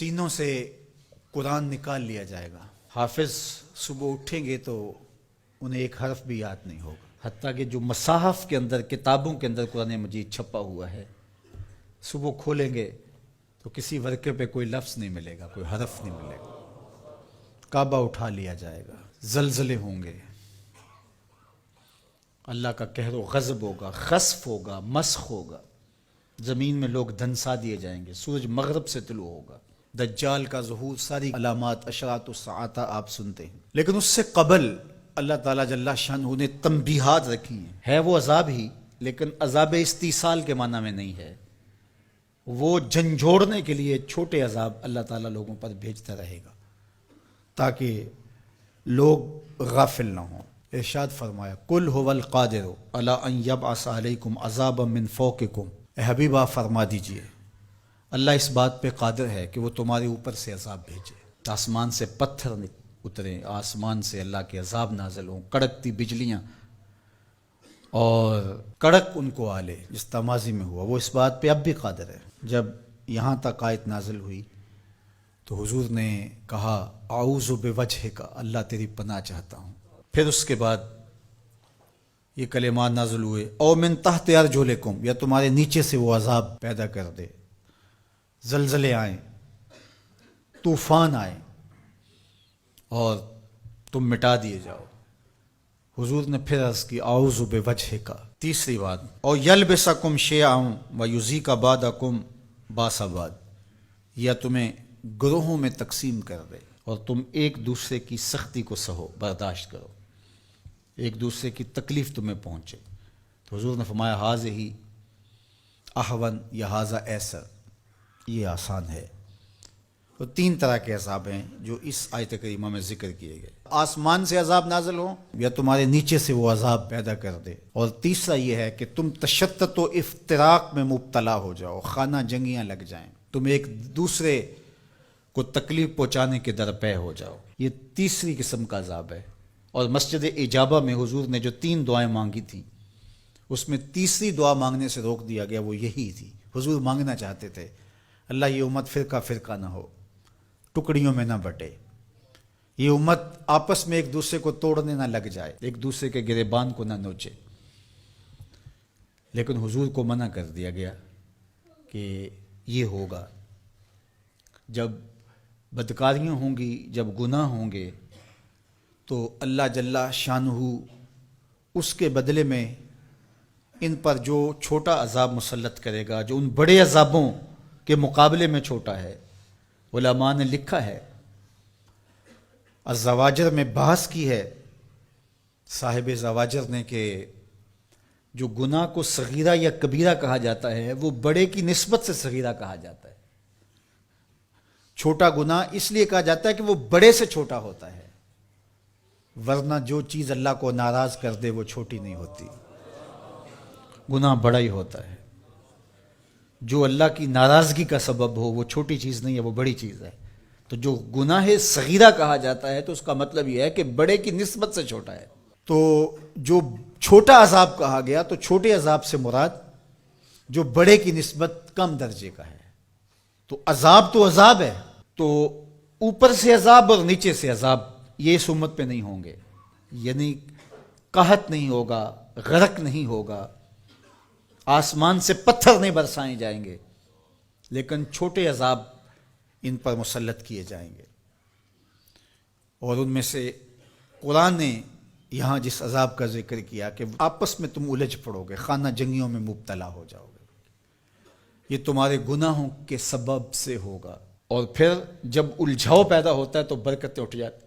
سینوں سے قرآن نکال لیا جائے گا. حافظ صبح اٹھیں گے تو انہیں ایک حرف بھی یاد نہیں ہوگا. حتیٰ کہ جو مصاحف کے اندر، کتابوں کے اندر قرآن مجید چھپا ہوا ہے، صبح کھولیں گے تو کسی ورقے پہ کوئی لفظ نہیں ملے گا، کوئی حرف نہیں ملے گا. کعبہ اٹھا لیا جائے گا، زلزلے ہوں گے، اللہ کا قہر و غضب ہوگا، خسف ہوگا، مسخ ہوگا، زمین میں لوگ دھنسا دیے جائیں گے، سورج مغرب سے طلوع ہوگا، دجال کا ظہور، ساری علامات اشراط الساعہ آپ سنتے ہیں. لیکن اس سے قبل اللہ تعالیٰ جل شانہ نے تنبیہات رکھی ہیں. ہے وہ عذاب ہی، لیکن عذاب استیصال کے معنی میں نہیں ہے. وہ جھنجھوڑنے کے لیے چھوٹے عذاب اللہ تعالیٰ لوگوں پر بھیجتا رہے گا تاکہ لوگ غافل نہ ہوں. ارشاد فرمایا قل هو القادر علی ان یبعث علیکم عذابا من فوقکم. اے حبیب آپ فرما دیجئے اللہ اس بات پہ قادر ہے کہ وہ تمہارے اوپر سے عذاب بھیجے. آسمان سے پتھر اتریں، آسمان سے اللہ کے عذاب نازل ہوں، کڑکتی بجلیاں اور کڑک ان کو آلے، جس تمازی میں ہوا. وہ اس بات پہ اب بھی قادر ہے. جب یہاں تک آیت نازل ہوئی تو حضور نے کہا اعوذ بوجہک، اللہ تیری پناہ چاہتا ہوں. پھر اس کے بعد یہ کلمات نازل ہوئے او من تحت ارجلکم، یا تمہارے نیچے سے وہ عذاب پیدا کر دے، زلزلے آئیں، طوفان آئیں اور تم مٹا دیے جاؤ. حضور نے پھر عرض کی اعوذ بوجہک. تیسری بات او یلبسکم شیئا ویذیق بعضکم باس بعض، یا تمہیں گروہوں میں تقسیم کر دے اور تم ایک دوسرے کی سختی کو سہو، برداشت کرو، ایک دوسرے کی تکلیف تمہیں پہنچے. تو حضور نے فرمایا ھذہ اہون یا ھذا ایسر، یہ آسان ہے. تو تین طرح کے عذاب ہیں جو اس آیت کریمہ میں ذکر کیے گئے. آسمان سے عذاب نازل ہو یا تمہارے نیچے سے وہ عذاب پیدا کر دے. اور تیسرا یہ ہے کہ تم تشتت و افتراق میں مبتلا ہو جاؤ، خانہ جنگیاں لگ جائیں، تم ایک دوسرے کو تکلیف پہنچانے کے درپے ہو جاؤ. یہ تیسری قسم کا عذاب ہے. اور مسجد اجابہ میں حضور نے جو 3 دعائیں مانگی تھیں اس میں تیسری دعا مانگنے سے روک دیا گیا، وہ یہی تھی. حضور مانگنا چاہتے تھے اللہ یہ امت فرقہ فرقہ نہ ہو، ٹکڑیوں میں نہ بٹے، یہ امت آپس میں ایک دوسرے کو توڑنے نہ لگ جائے، ایک دوسرے کے گریبان کو نہ نوچے. لیکن حضور کو منع کر دیا گیا کہ یہ ہوگا جب بدکاریاں ہوں گی، جب گناہ ہوں گے تو اللہ جل شانہ اس کے بدلے میں ان پر جو چھوٹا عذاب مسلط کرے گا، جو ان بڑے عذابوں کے مقابلے میں چھوٹا ہے. علماء نے لکھا ہے، الزواجر میں بحث کی ہے صاحب زواجر نے کہ جو گناہ کو صغیرہ یا کبیرہ کہا جاتا ہے وہ بڑے کی نسبت سے صغیرہ کہا جاتا ہے. چھوٹا گناہ اس لیے کہا جاتا ہے کہ وہ بڑے سے چھوٹا ہوتا ہے، ورنہ جو چیز اللہ کو ناراض کر دے وہ چھوٹی نہیں ہوتی، گناہ بڑا ہی ہوتا ہے. جو اللہ کی ناراضگی کا سبب ہو وہ چھوٹی چیز نہیں ہے، وہ بڑی چیز ہے. تو جو گناہ صغیرہ کہا جاتا ہے تو اس کا مطلب یہ ہے کہ بڑے کی نسبت سے چھوٹا ہے. تو جو چھوٹا عذاب کہا گیا تو چھوٹے عذاب سے مراد جو بڑے کی نسبت کم درجے کا ہے. تو عذاب ہے، تو اوپر سے عذاب اور نیچے سے عذاب یہ اس امت پہ نہیں ہوں گے. یعنی قحط نہیں ہوگا، غرق نہیں ہوگا، آسمان سے پتھر نہیں برسائے جائیں گے، لیکن چھوٹے عذاب ان پر مسلط کیے جائیں گے. اور ان میں سے قرآن نے یہاں جس عذاب کا ذکر کیا کہ آپس میں تم الجھ پڑو گے، خانہ جنگیوں میں مبتلا ہو جاؤ گے، یہ تمہارے گناہوں کے سبب سے ہوگا. اور پھر جب الجھاؤ پیدا ہوتا ہے تو برکتیں اٹھ جاتی.